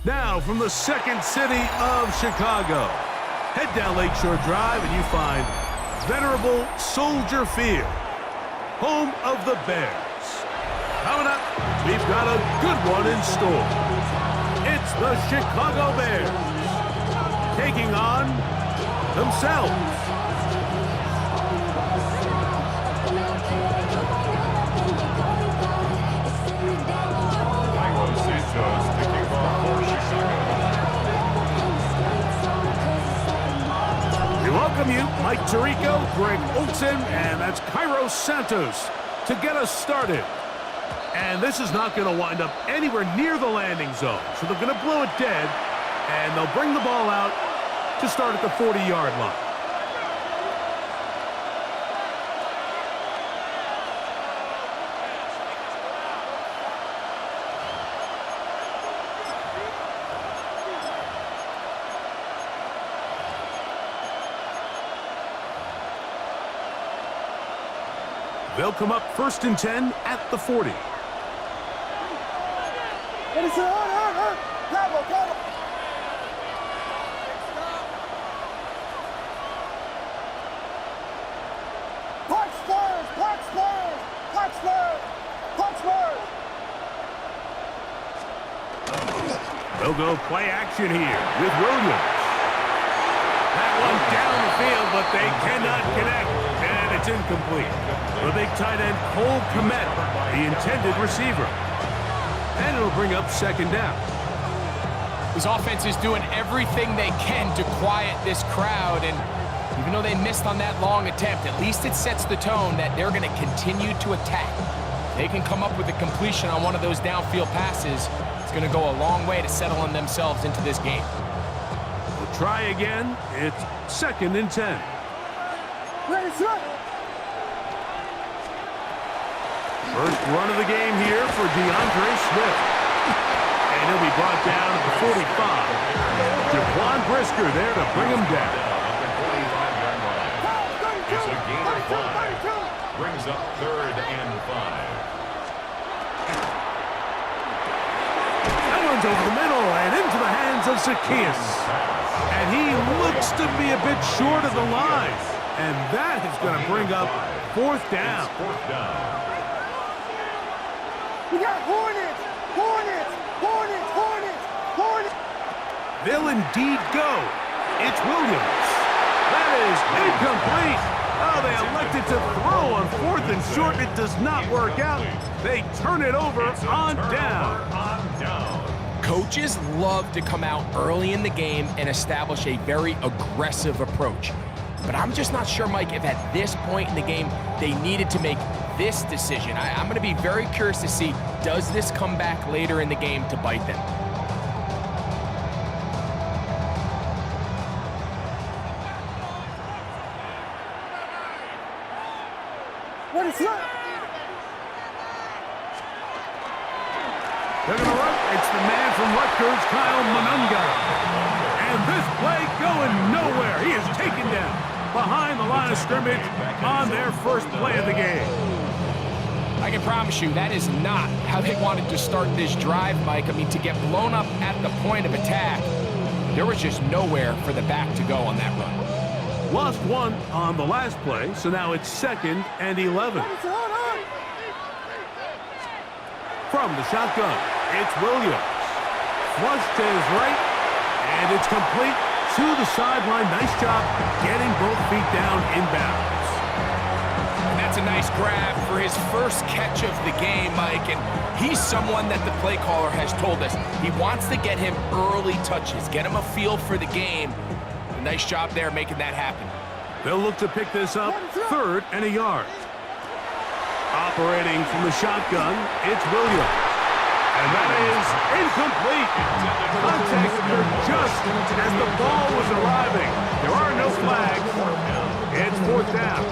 Now, from the second city of Chicago, head down Lakeshore Drive and you find venerable Soldier Field, home of the Bears. Coming up, we've got a good one in store. It's the Chicago Bears taking on themselves. We welcome you, Mike Tirico, Greg Olson, and that's Cairo Santos to get us started. And this is not going to wind up anywhere near the landing zone, so they're going to blow it dead, and they'll bring the ball out to start at the 40-yard line. They'll come up 1st and 10 at the 40. They'll go play action here with Williams. That one down the field, but they cannot connect, and it's incomplete. The big tight end, Cole Kmet, the intended receiver. And it'll bring up 2nd down. This offense is doing everything they can to quiet this crowd, and even though they missed on that long attempt, at least it sets the tone that they're going to continue to attack. They can come up with a completion on one of those downfield passes. It's going to go a long way to settling themselves into this game. We'll try again. It's 2nd and 10. Ready, set. First run of the game here for DeAndre Swift. And he'll be brought down at the 45. Jaquan Brisker there to bring him down. It's a gain of 5. Brings up 3rd and 5. That one's over the middle and into the hands of Zacchaeus. And he looks to be a bit short of the line. And that is going to bring up 4th down. We got Hornets! Hornets! Hornets! Hornets! Hornets! They'll indeed go. It's Williams. That is incomplete. Oh, they elected to throw on 4th and short. It does not work out. They turn it over on down. Coaches love to come out early in the game and establish a very aggressive approach. But I'm just not sure, Mike, if at this point in the game they needed to make this decision. I'm going to be very curious to see, does this come back later in the game to bite them? What is that? They're going to run. It's the man from Rutgers, Kyle Monunga. And this play going nowhere. He is taken down behind the line of scrimmage on their first play of the game. I can promise you that is not how they wanted to start this drive, Mike. I mean, to get blown up at the point of attack, there was just nowhere for the back to go on that run. Lost 1 on the last play, so now it's 2nd and 11. From the shotgun, it's Williams. Flush to his right, and it's complete to the sideline. Nice job getting both feet down inbounds. And that's a nice grab for his first catch of the game, Mike. And he's someone that the play caller has told us he wants to get him early touches, get him a feel for the game. A nice job there making that happen. They'll look to pick this up 3rd and a yard. Operating from the shotgun, it's Williams. And that is incomplete. Contact occurred just as the ball was arriving. There are no flags. It's 4th down.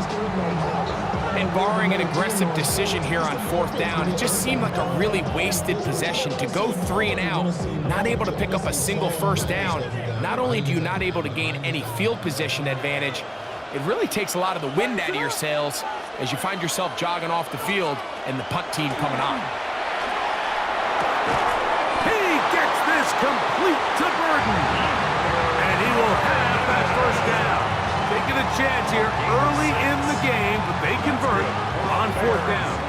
And barring an aggressive decision here on 4th down, it just seemed like a really wasted possession to go 3 and out, not able to pick up a single 1st down. Not only do you not able to gain any field position advantage, it really takes a lot of the wind out of your sails as you find yourself jogging off the field and the punt team coming on. He gets this complete chance here early in the game, but they convert on 4th down.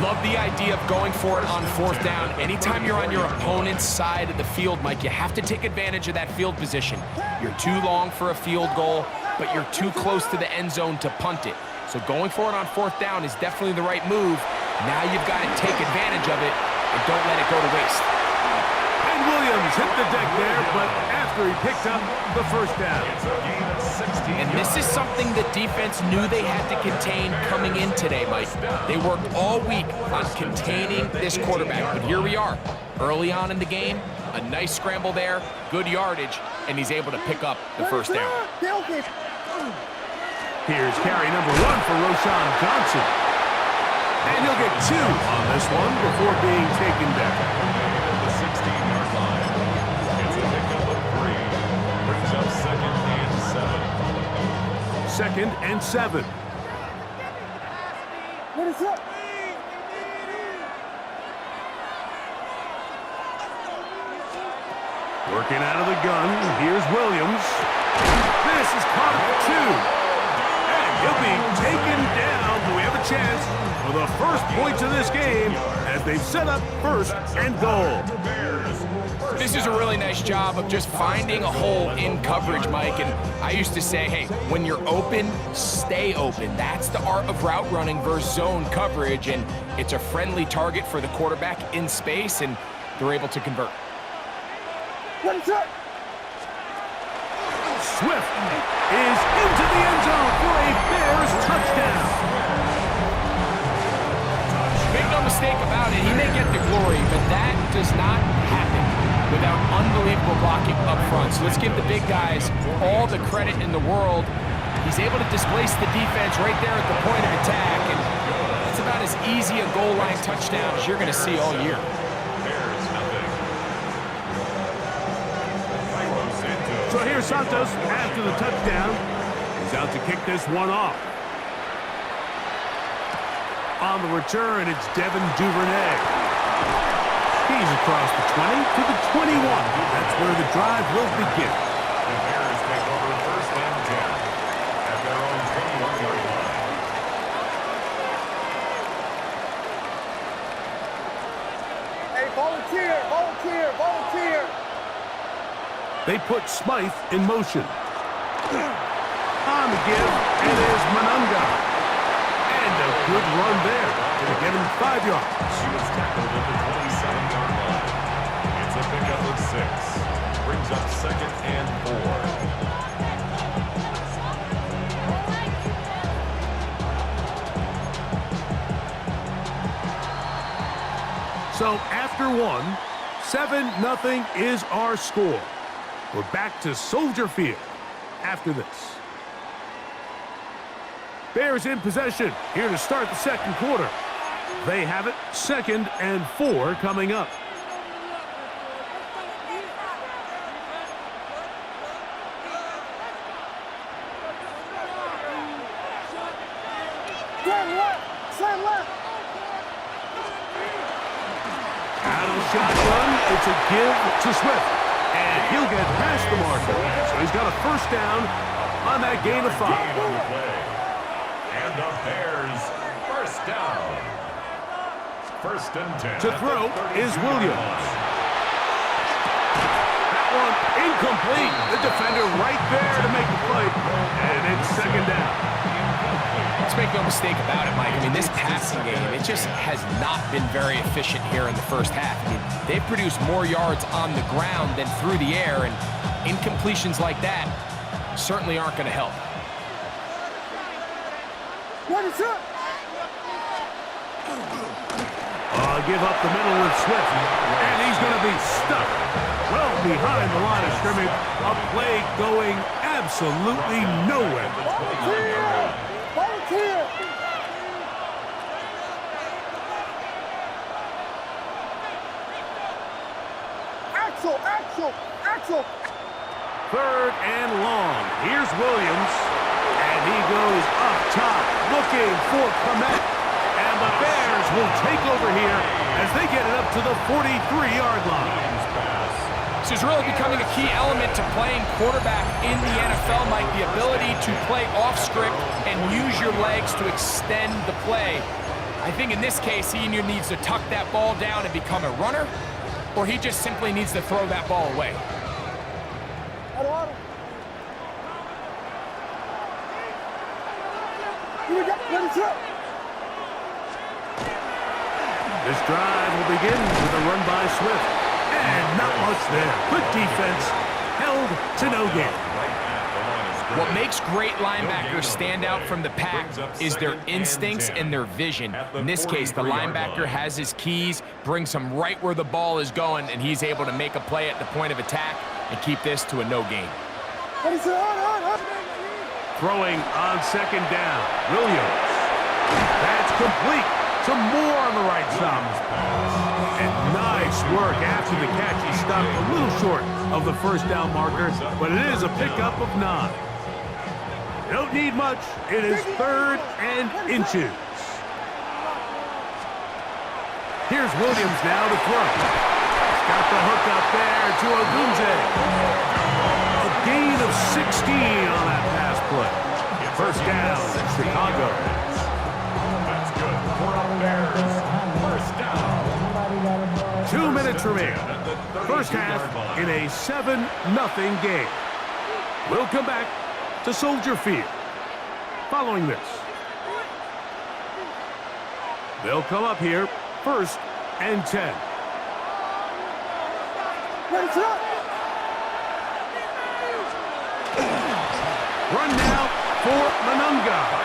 Love the idea of going for it on 4th down. Anytime you're on your opponent's side of the field, Mike, you have to take advantage of that field position. You're too long for a field goal, but you're too close to the end zone to punt it. So going for it on 4th down is definitely the right move. Now you've got to take advantage of it and don't let it go to waste. And Williams hit the deck there, but after he picked up the 1st down. And this is something the defense knew they had to contain coming in today, Mike. They worked all week on containing this quarterback, but here we are. Early on in the game, a nice scramble there, good yardage, and he's able to pick up the 1st down. Here's carry number 1 for Roschon Johnson. And he'll get 2 on this one before being taken down. The 16-yard line. It's a pickup of 3. Brings up 2nd and 7. 2nd and 7. What is up? Working out of the gun. Here's Williams. This is caught at 2. And he'll be taken down. Do we have a chance for the first points of this game as they've set up 1st and goal? This is a really nice job of just finding a hole in coverage, Mike. And I used to say, hey, when you're open, stay open. That's the art of route running versus zone coverage. And it's a friendly target for the quarterback in space, and they're able to convert. What is up? Swift is into the end zone for a Bears touchdown. Make no mistake about it, he may get the glory, but that does not happen without unbelievable blocking up front. So let's give the big guys all the credit in the world. He's able to displace the defense right there at the point of attack, and it's about as easy a goal line touchdown as you're going to see all year. So here's Santos after the touchdown. He's out to kick this one off. On the return, it's Devin Duvernay. He's across the 20 to the 21. That's where the drive will begin. The Bears take over 1st and 10 at their own 21-yard line. Hey, volunteer, volunteer, volunteer. They put Smythe in motion. On the give, it is Manunga. And a good run there. Gonna get him 5 yards. He was tackled at the 27-yard line. It's a pickup of 6. Brings up 2nd and 4. So after 1, 7-0 is our score. We're back to Soldier Field after this. Bears in possession here to start the 2nd quarter. They have it 2nd and 4 coming up. Slam left, slam left. Out of the shotgun, it's a give to Swift. And he'll get past the marker. So he's got a 1st down on that gain of 5. And the Bears 1st down. 1st and 10. To throw is Williams. That one incomplete. The defender right there to make the play. And it's 2nd down. Let's make no mistake about it, Mike. I mean, this passing game, it just has not been very efficient here in the 1st half. I mean, they've produced more yards on the ground than through the air, and incompletions like that certainly aren't going to help. What is up? Give up the middle with Swift. And he's going to be stuck well behind the line of scrimmage. A play going absolutely nowhere. Volunteer! Volunteer! Axel! Axel! Axel! 3rd and long. Here's Williams. And he goes up top looking for Komet. And the Bears will take over here as they get it up to the 43-yard line. This is really becoming a key element to playing quarterback in the NFL, Mike, the ability to play off script and use your legs to extend the play. I think in this case, he either needs to tuck that ball down and become a runner, or he just simply needs to throw that ball away. This drive will begin with a run by Swift. And not much there. Good defense. Held to no gain. What makes great linebackers stand out from the pack is their instincts and their vision. In this case, the linebacker has his keys, brings him right where the ball is going, and he's able to make a play at the point of attack and keep this to a no gain. Throwing on second down. Williams. That's complete. Some more on the right side. And nice work after the catch. He stopped a little short of the first down marker, but it is a pickup of 9. Don't need much. It is 3rd and inches. Here's Williams now to throw. He's got the hook up there to Ogunze. A gain of 16 on that pass play. First down, Chicago. That's good for the Bears. First down. 2 minutes remain. First half in a 7-0 game. We'll come back to Soldier Field. Following this, they'll come up here, 1st and 10. Run now for Manunga.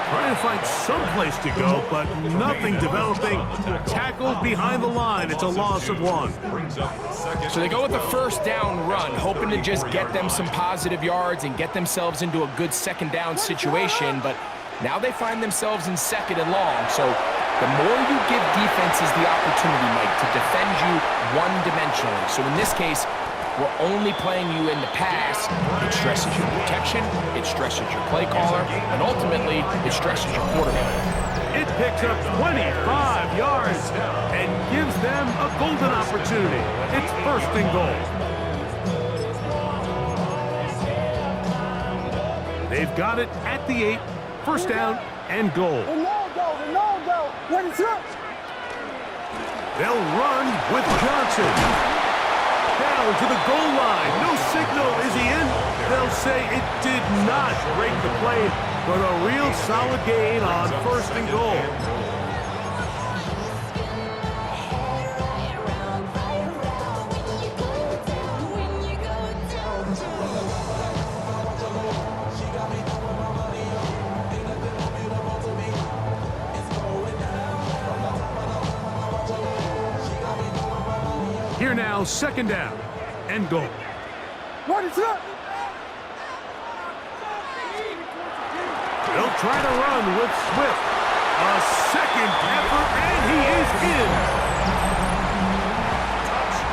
Trying to find some place to go, but nothing developing. Tackled behind the line. It's a loss of 1. So they go with the first down run, hoping to just get them some positive yards and get themselves into a good second down situation, but now they find themselves in 2nd and long. So the more you give defenses the opportunity, Mike, to defend you one-dimensionally. So in this case, we're only playing you in the pass. It stresses your protection, it stresses your play caller, and ultimately, it stresses your quarterback. It picks up 25 yards and gives them a golden opportunity. It's 1st and goal. They've got it at the 8, 1st down and goal. They'll run with Johnson. Down to the goal line. No signal. Is he in? They'll say it did not break the play, but a real solid gain on 1st and goal. Here now, 2nd down and goal. They'll try to run with Swift. A 2nd effort, and he is in.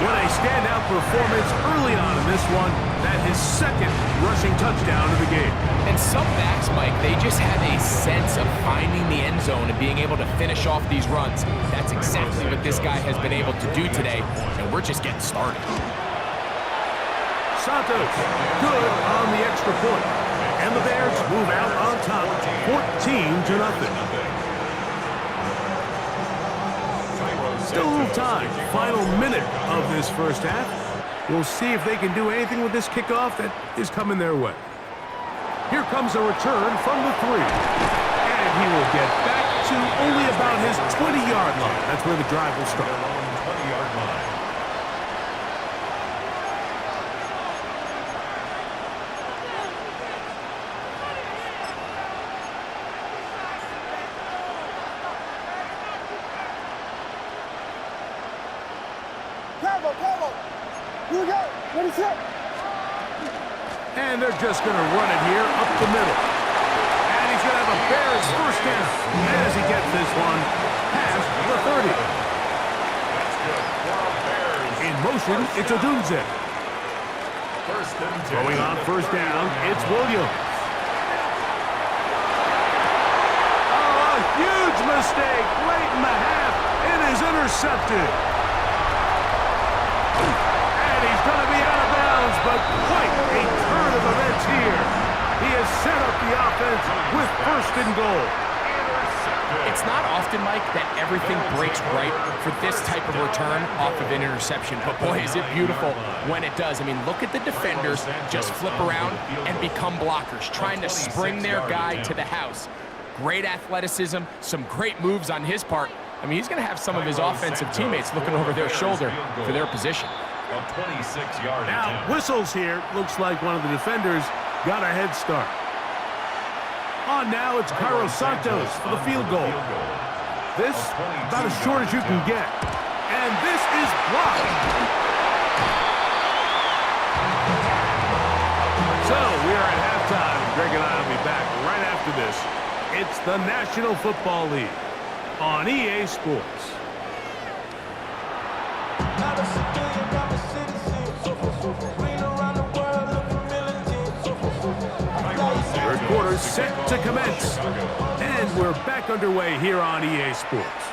What a standout performance early on in this one. That his 2nd rushing touchdown of the game. And some backs, Mike, they just have a sense of finding the end zone and being able to finish off these runs. That's exactly what this guy has been able to do today, and we're just getting started. Santos, good on the extra point. And the Bears move out on top, 14-0. Still a little time. Final minute of this first half. We'll see if they can do anything with this kickoff that is coming their way. Here comes a return from the 3. And he will get back to only about his 20-yard line. That's where the drive will start. 20-yard line. And they're just going to run it here up the middle. And he's going to have a Bears first down as he gets this one past the 30. That's good for the Bears. In motion, it's Odunze. First and 10. Throwing on first down, it's Williams. Oh, a huge mistake late in the half. It is intercepted. And he's going to the offense with 1st and goal. It's not often, Mike, that everything breaks right for this type of return off of an interception. But boy, is it beautiful when it does. I mean, look at the defenders just flip around and become blockers, trying to spring their guy to the house. Great athleticism, some great moves on his part. I mean, he's going to have some of his offensive teammates looking over their shoulder for their position. Now, whistles here. Looks like one of the defenders got a head start. On now, it's Carlos Santos for the field goal. This, about as short as you can get. And this is blocked. So, we are at halftime. Greg and I will be back right after this. It's the National Football League on EA Sports. Third quarter set to commence. And we're back underway here on EA Sports.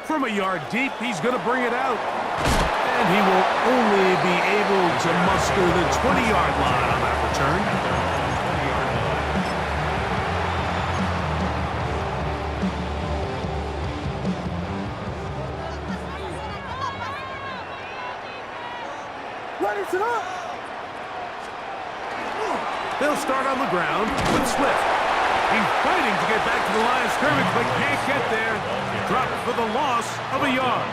From a yard deep, he's going to bring it out. And he will only be able to muster the 20-yard line on that return. They'll start on the ground with Swift. He's fighting to get back to the line of scrimmage, but can't get there. Dropped for the loss of a yard.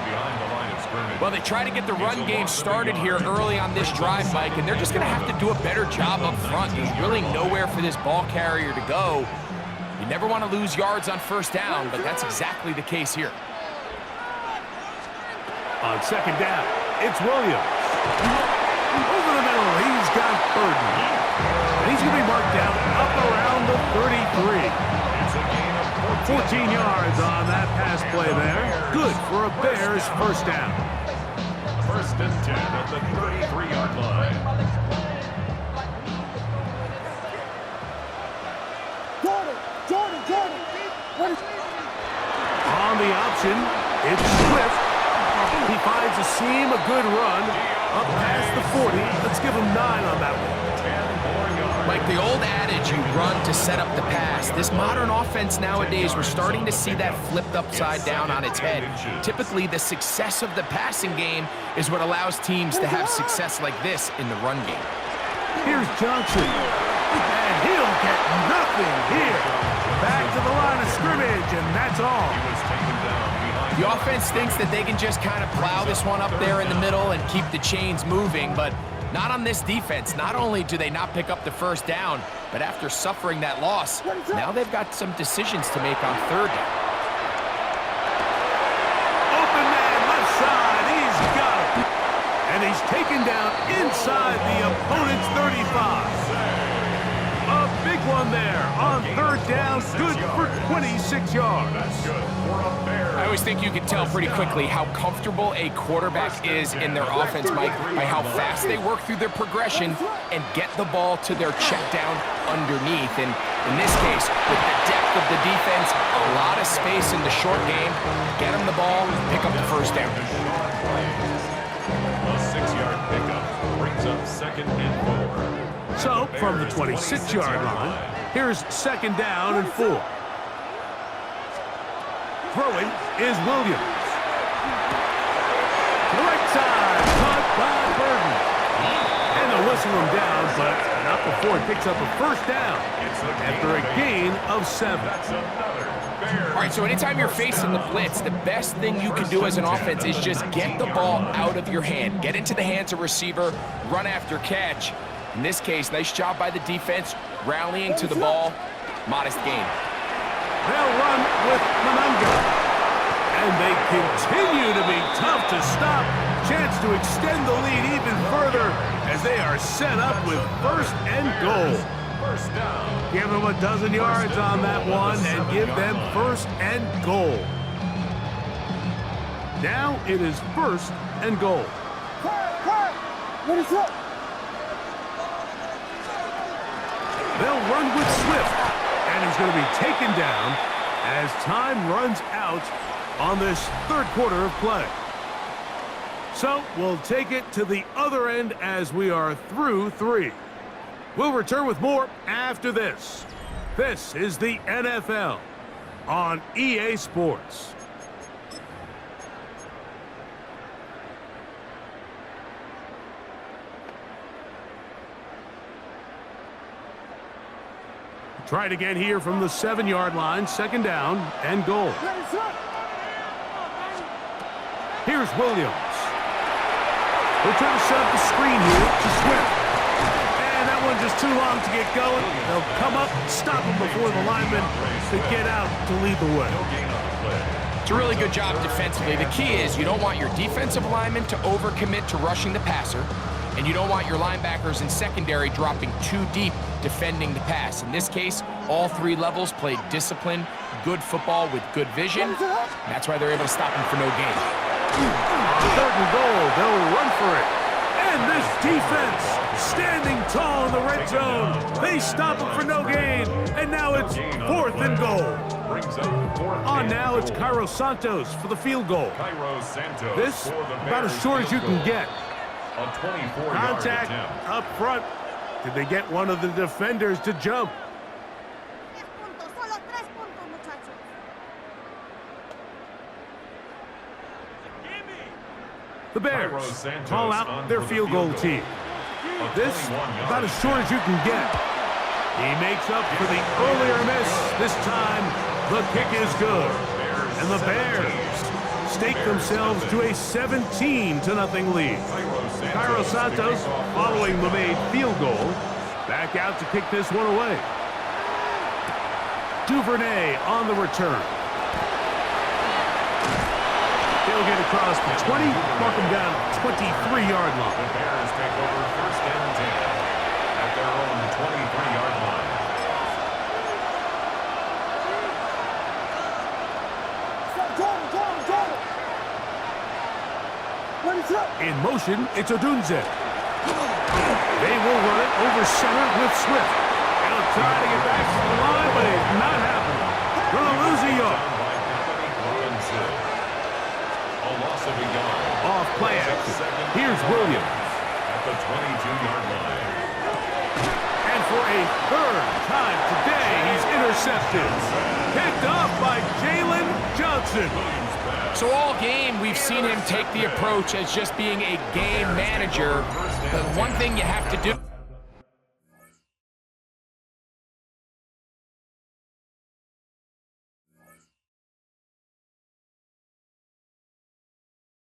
Well, they try to get the run game started here early on this drive, Mike, and they're just going to have to do a better job up front. There's really nowhere for this ball carrier to go. You never want to lose yards on 1st down, but that's exactly the case here. On 2nd down, it's Williams. Over the middle, he's got Burden. And he's going to be marked down up around the 33. 14 yards on that pass play there. Good for a Bears 1st down. 1st and 10 at the 33-yard line. Jordan. On the option, it's Swift. He finds a seam, a good run. Up past the 40. Let's give him 9 on that one. Like the old adage, you run to set up the pass. This modern offense nowadays, we're starting to see that flipped upside down on its head. Typically, the success of the passing game is what allows teams to have success like this in the run game. Here's Johnson. And he'll get nothing here. Back to the line of scrimmage, and that's all. The offense thinks that they can just kind of plow this one up there in the middle and keep the chains moving, but not on this defense. Not only do they not pick up the 1st down, but after suffering that loss, now they've got some decisions to make on 3rd down. Open man, left side, he's got it. And he's taken down inside the opponent's 35. A big one there on 3rd down, good for 26 yards. I always think you can tell pretty quickly how comfortable a quarterback is in their offense, Mike, by how fast they work through their progression and get the ball to their check down underneath. And in this case, with the depth of the defense, a lot of space in the short game, get them the ball, pick up the 1st down. A 6-yard pickup brings up 2nd and 4. So, from the 26-yard line, here's 2nd down and 4. Throwing is Williams. Right side, caught by Burden. And they'll whistle him down, but not before it picks up a 1st down after a gain of 7. All right, so anytime you're facing the blitz, the best thing you can do as an offense is just get the ball out of your hand. Get into the hands of receiver, run after catch. In this case, nice job by the defense, rallying to the ball. Modest gain. They'll run with Monunga. And they continue to be tough to stop. Chance to extend the lead even further as they are set up with 1st and goal. 1st down. Give them a dozen yards on that one and give them 1st and goal. Now it is 1st and goal. Quiet. What is up? They'll run with Swift, and he's going to be taken down as time runs out on this 3rd quarter of play. So we'll take it to the other end as we are through 3. We'll return with more after this. This is the NFL on EA Sports. Try it again here from the 7-yard line, 2nd down and goal. Here's Williams. They'll try to set up the screen here to Swift. And that one just too long to get going. They'll come up, stop him before the lineman to get out to lead the way. It's a really good job defensively. The key is you don't want your defensive linemen to overcommit to rushing the passer, and you don't want your linebackers in secondary dropping too deep defending the pass. In this case, all 3 levels played disciplined, good football with good vision. And that's why they're able to stop him for no gain. 3rd and goal, they'll run for it. And this defense standing tall in the red zone. They stop him for no gain. And now it's 4th and goal. On now, it's Cairo Santos for the field goal. This, about as short as you can get. Contact up front. Did they get one of the defenders to jump? The Bears call out their field goal team. This, about as short as you can get. He makes up for the earlier miss. This time, the kick is good. And the Bears stake themselves to a 17-0 lead. Cairo Santos, following the made field goal, back out to kick this one away. Duvernay on the return. They'll get across the 20, mark them down at the 23-yard line. The Bears take over 1st and 10 at their own 23-yard line. In motion, it's Odunze. They will run it over center with Swift. They'll try to get back to the line, but it's not happening. Gonna lose a yard. Off play action. Here's Williams. At the 22-yard line. And for a 3rd time today, he's intercepted. Picked off by Jalen Johnson. So all game, we've seen him take the approach as just being a game manager. But one thing you have to do